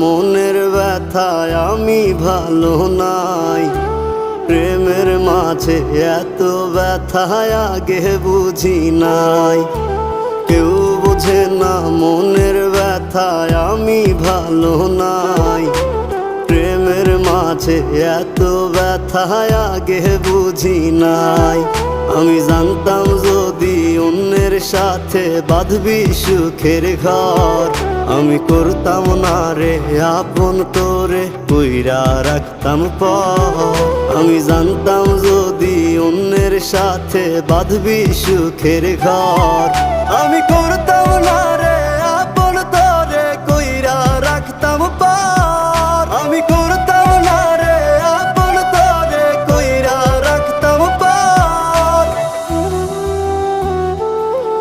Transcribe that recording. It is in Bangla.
মনের ব্যথায় আমি ভালো নাই। প্রেমের মাঝে এত ব্যথায় আগে বুঝি নাই। কেউ বোঝে না মনের ব্যথায় আমি ভালো নাই। প্রেমের মাঝে এত ব্যথায় আগে বুঝি নাই। আমি জানতাম যদি অন্যের সাথে বাঁধবি সুখের ঘর, আমি করতাম না রে আপন তোরে কইরা রাখতাম পর। আমি জানতাম যদি অন্যের সাথে বাঁধবি সুখের ঘর,